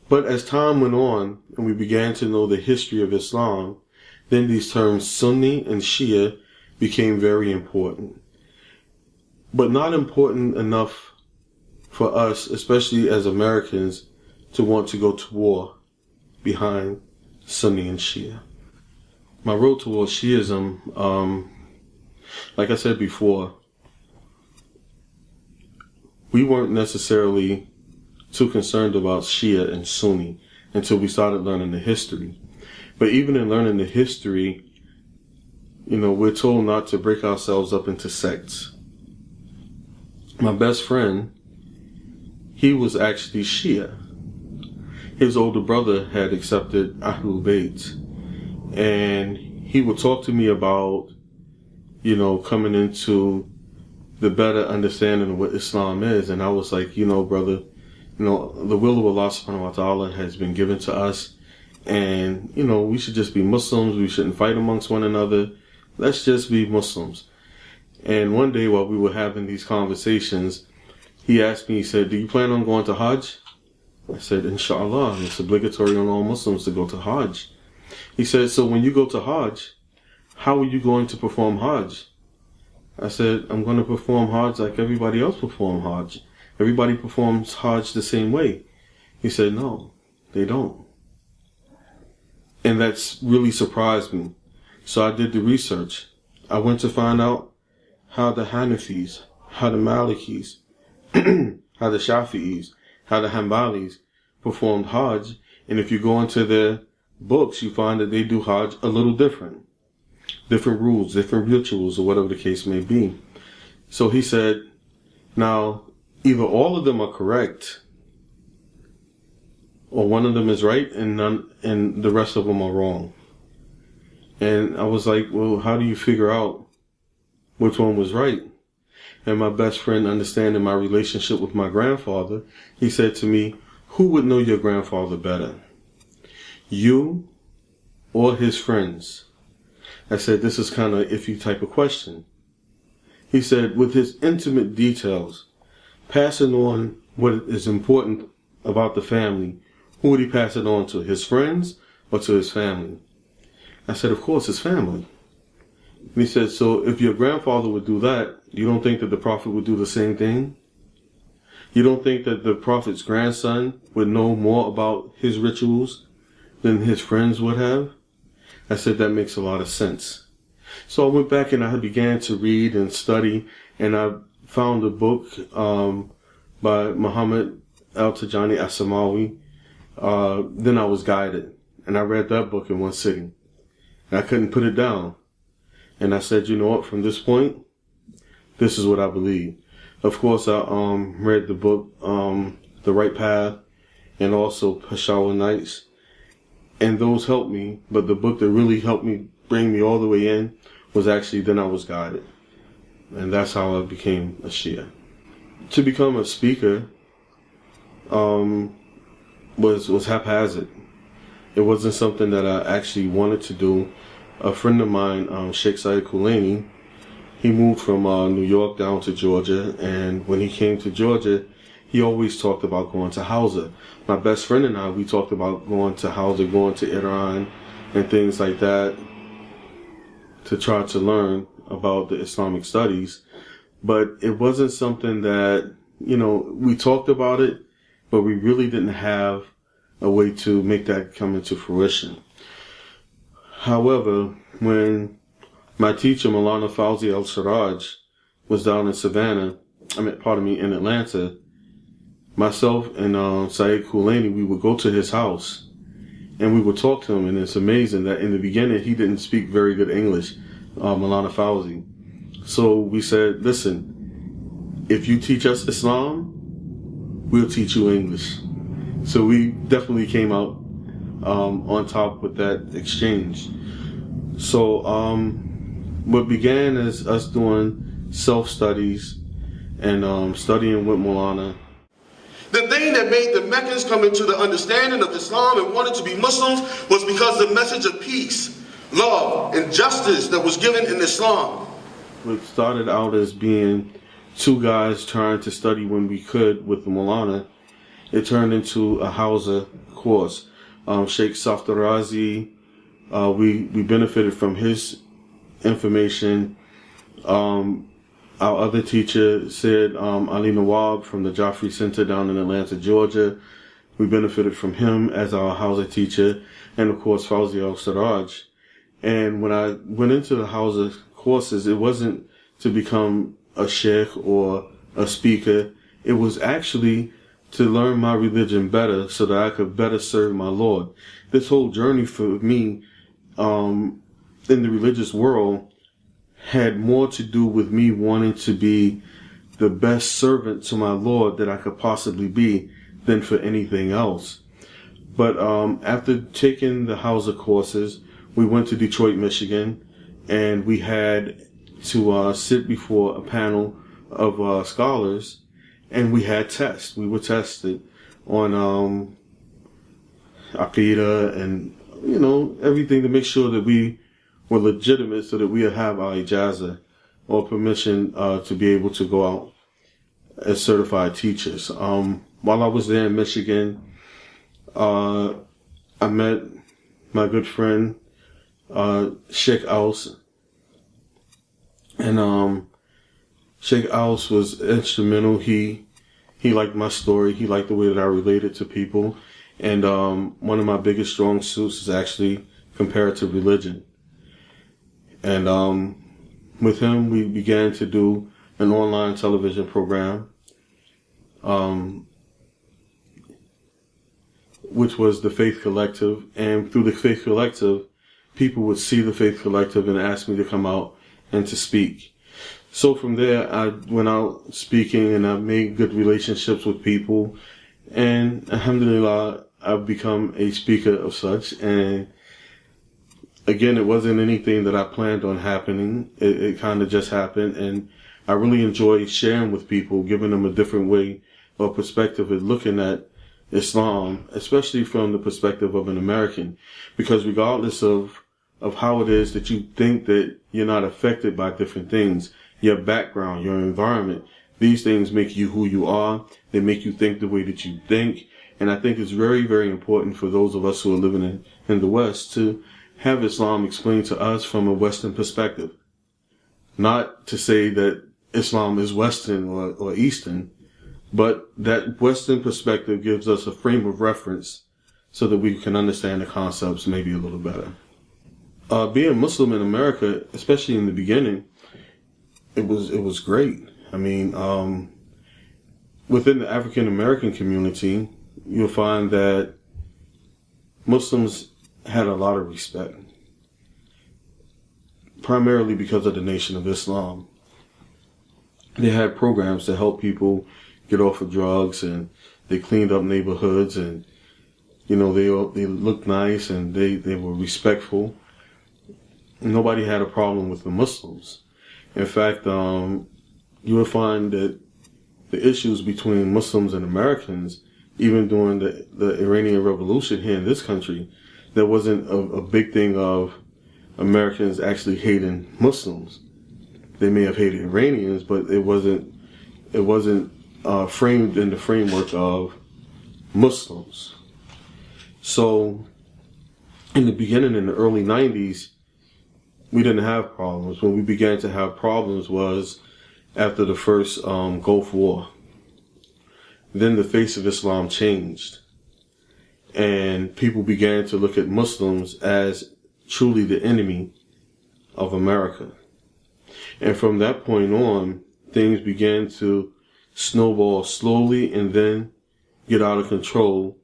But as time went on and we began to know the history of Islam, then these terms Sunni and Shia became very important. But not important enough for us, especially as Americans, to want to go to war behind Sunni and Shia. My road towards Shiism, like I said before, we weren't necessarily too concerned about Shia and Sunni until we started learning the history. But even in learning the history, we're told not to break ourselves up into sects. My best friend, he was actually Shia. His older brother had accepted Ahlul Bayt. And he would talk to me about, coming into the better understanding of what Islam is. And I was like, brother, the will of Allah subhanahu wa ta'ala has been given to us. And, we should just be Muslims. We shouldn't fight amongst one another. Let's just be Muslims. And one day while we were having these conversations, he asked me, he said, do you plan on going to Hajj? I said, Inshallah, it's obligatory on all Muslims to go to Hajj. He said, so when you go to Hajj, how are you going to perform Hajj? I said, I'm going to perform Hajj like everybody else performs Hajj. Everybody performs Hajj the same way. He said, no, they don't. And that's really surprised me. So I did the research. I went to find out how the Hanafis, how the Malikis, how the Shafi'is, how the Hanbalis performed Hajj. And if you go into their books, you find that they do Hajj a little different. Different rules, different rituals, or whatever the case may be. So he said, now, either all of them are correct, or one of them is right, and the rest of them are wrong. And I was like, well, how do you figure out which one was right? And my best friend, understanding my relationship with my grandfather, he said to me, who would know your grandfather better? You or his friends? I said, this is kind of an iffy type of question. He said, with his intimate details, passing on what is important about the family, who would he pass it on to, his friends or to his family? I said, of course, his family. And he said, so if your grandfather would do that, you don't think that the Prophet would do the same thing? You don't think that the Prophet's grandson would know more about his rituals than his friends would have? I said, that makes a lot of sense. So I went back and I began to read and study, and I found a book by Muhammad al-Tajani as-Samawi. Then I was guided, and I read that book in one sitting. And I couldn't put it down. And I said, you know what, from this point, this is what I believe. Of course, I read the book, The Right Path, and also Peshawar Nights. And those helped me, but the book that really helped me bring me all the way in was actually Then I Was Guided. And that's how I became a Shia. To become a speaker was haphazard. It wasn't something that I actually wanted to do. A friend of mine, Sheikh Saeed Kulani, he moved from New York down to Georgia, and when he came to Georgia, he always talked about going to Hausa. My best friend and I, we talked about going to Hausa, going to Iran, and things like that to try to learn about the Islamic studies. But it wasn't something that, we talked about it, but we really didn't have a way to make that come into fruition. However, when my teacher, Maulana Fawzi al-Siraj, was down in in Atlanta, myself and Saeed Kulani, we would go to his house and we would talk to him. And it's amazing that in the beginning, he didn't speak very good English, Maulana Fawzi. So we said, listen, if you teach us Islam, we'll teach you English. So we definitely came out on top with that exchange. So what began as us doing self-studies and studying with Maulana. The thing that made the Meccans come into the understanding of Islam and wanted to be Muslims was because the message of peace, love, and justice that was given in Islam. What started out as being two guys trying to study when we could with the Maulana, it turned into a Hausa course. Sheikh Saftarazi, we benefited from his information. Our other teacher said Ali Nawab from the Joffrey Center down in Atlanta, Georgia. We benefited from him as our Hausa teacher, and of course Fauzi al-Sarraj. And when I went into the Hausa courses, it wasn't to become a sheikh or a speaker. It was actually to learn my religion better so that I could better serve my Lord. This whole journey for me in the religious world had more to do with me wanting to be the best servant to my Lord that I could possibly be than for anything else. But after taking the Hausa courses, we went to Detroit, Michigan, and we had to sit before a panel of scholars, and we had tests. We were tested on Aqidah and, everything to make sure that we were legitimate so that we would have our ijazah or permission to be able to go out as certified teachers. While I was there in Michigan, I met my good friend, Sheikh Aus. And Sheikh Aus was instrumental. He liked my story. He liked the way that I related to people. And one of my biggest strong suits is actually comparative religion. And with him, we began to do an online television program, which was the Faith Collective. And through the Faith Collective, people would see the Faith Collective and ask me to come out and to speak. So from there, I went out speaking, and I made good relationships with people. And alhamdulillah, I've become a speaker of such. And again, it wasn't anything that I planned on happening. It kind of just happened. And I really enjoy sharing with people, giving them a different way or perspective of looking at Islam, especially from the perspective of an American. Because regardless of how it is that you think that you're not affected by different things, your background, your environment, these things make you who you are. They make you think the way that you think. And I think it's very, very important for those of us who are living in the West to have Islam explained to us from a Western perspective. Not to say that Islam is Western or Eastern, but that Western perspective gives us a frame of reference so that we can understand the concepts maybe a little better. Being Muslim in America, especially in the beginning, it was great. I mean, within the African American community, you'll find that Muslims had a lot of respect, primarily because of the Nation of Islam. They had programs to help people get off of drugs, and they cleaned up neighborhoods, and they looked nice, and they were respectful. Nobody had a problem with the Muslims. In fact, you will find that the issues between Muslims and Americans, even during the Iranian Revolution here in this country, there wasn't a big thing of Americans actually hating Muslims. They may have hated Iranians, but it wasn't framed in the framework of Muslims. So, in the beginning, in the early 90s, we didn't have problems. When we began to have problems was after the first Gulf War. Then the face of Islam changed, and people began to look at Muslims as truly the enemy of America. And from that point on, things began to snowball slowly and then get out of control,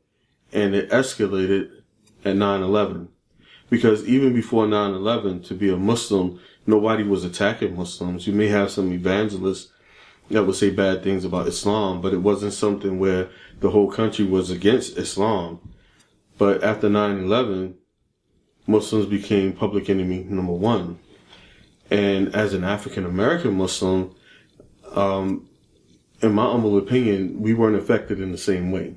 and it escalated at 9/11. Because even before 9/11, to be a Muslim, nobody was attacking Muslims. You may have some evangelists that would say bad things about Islam, but it wasn't something where the whole country was against Islam. But after 9/11, Muslims became public enemy number one. And as an African American Muslim, in my humble opinion, we weren't affected in the same way.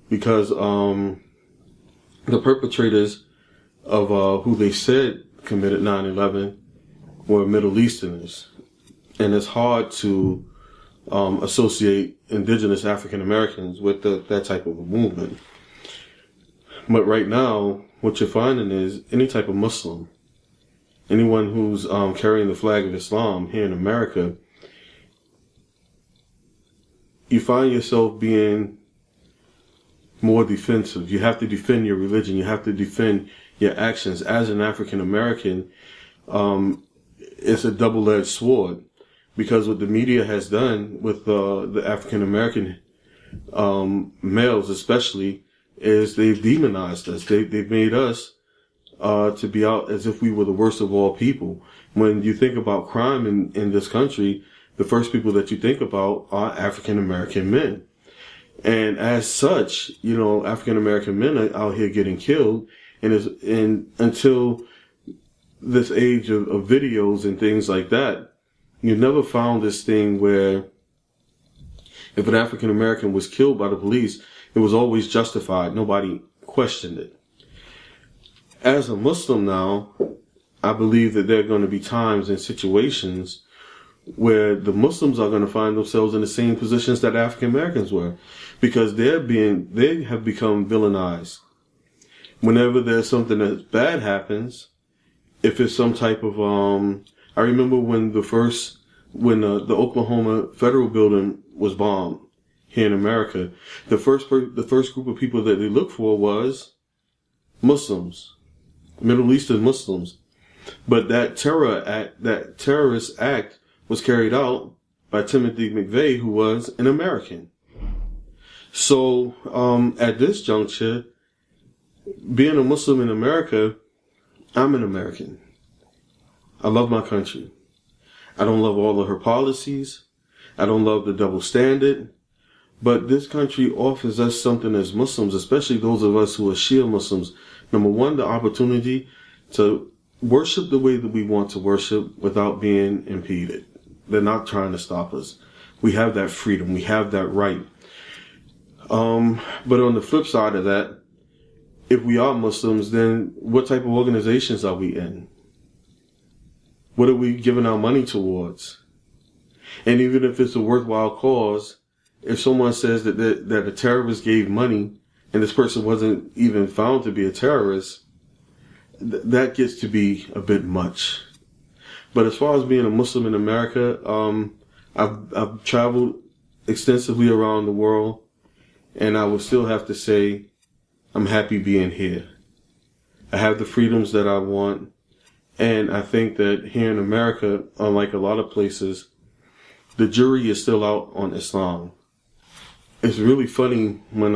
Because the perpetrators of who they said committed 9/11 were Middle Easterners. And it's hard to associate indigenous African Americans with that type of a movement. But right now, what you're finding is any type of Muslim, anyone who's carrying the flag of Islam here in America, you find yourself being more defensive. You have to defend your religion. You have to defend your actions. As an African American, it's a double-edged sword, because what the media has done with the African American males especially is they've demonized us. They've made us to be out as if we were the worst of all people. When you think about crime in this country, the first people that you think about are African American men. And as such, you know, African American men are out here getting killed. And until this age of videos and things like that, you never found this thing where if an African American was killed by the police, it was always justified. Nobody questioned it. As a Muslim now, I believe that there are going to be times and situations where the Muslims are going to find themselves in the same positions that African Americans were, because they have become villainized. Whenever there's something that bad happens, if it's some type of I remember when the Oklahoma federal building was bombed here in America, the first group of people that they looked for was Muslims, Middle Eastern Muslims. But that terrorist act was carried out by Timothy McVeigh, who was an American. So at this juncture, being a Muslim in America, I'm an American. I love my country. I don't love all of her policies. I don't love the double standard. But this country offers us something as Muslims, especially those of us who are Shia Muslims. Number one, the opportunity to worship the way that we want to worship without being impeded. They're not trying to stop us. We have that freedom. We have that right. But on the flip side of that, if we are Muslims, then what type of organizations are we in? What are we giving our money towards? And even if it's a worthwhile cause, if someone says that a terrorist gave money and this person wasn't even found to be a terrorist, that gets to be a bit much. But as far as being a Muslim in America, I've traveled extensively around the world, and I would still have to say I'm happy being here. I have the freedoms that I want, and I think that here in America, unlike a lot of places, the jury is still out on Islam. It's really funny when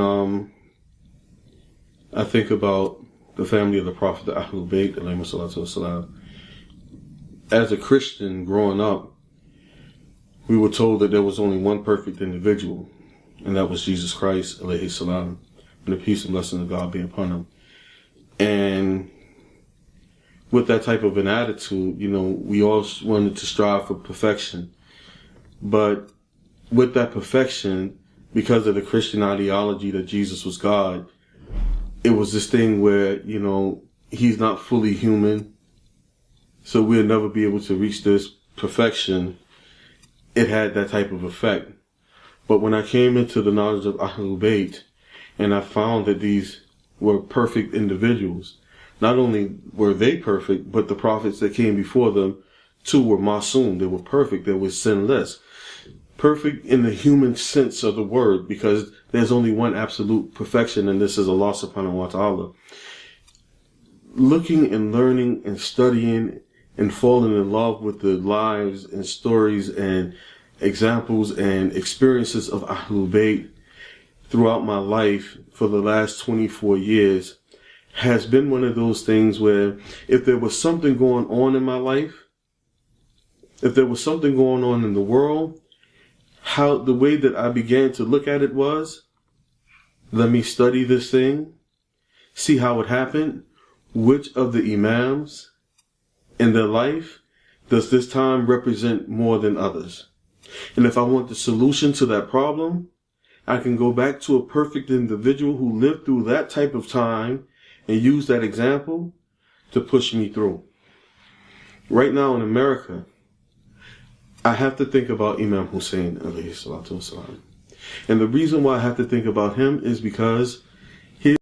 I think about the family of the Prophet, the Ahlul Bayt, alayhi salatu wasalam. As a Christian growing up, we were told that there was only one perfect individual, and that was Jesus Christ, alayhi salam, and the peace and blessing of God be upon him. And with that type of an attitude, you know, we all wanted to strive for perfection. But with that perfection, because of the Christian ideology that Jesus was God, it was this thing where, you know, he's not fully human, so we'll never be able to reach this perfection. It had that type of effect. But when I came into the knowledge of Ahlul Bayt, and I found that these were perfect individuals, not only were they perfect, but the prophets that came before them too were masoom. They were perfect. They were sinless. Perfect in the human sense of the word, because there's only one absolute perfection, and this is Allah subhanahu wa ta'ala. Looking and learning and studying and falling in love with the lives and stories and examples and experiences of Ahlul Bayt throughout my life for the last 24 years has been one of those things where if there was something going on in my life, if there was something going on in the world, how the way that I began to look at it was, let me study this thing, see how it happened, which of the imams in their life does this time represent more than others. And if I want the solution to that problem, I can go back to a perfect individual who lived through that type of time and use that example to push me through. Right now in America, I have to think about Imam Hussein, alayhi salatu wasalam. And the reason why I have to think about him is because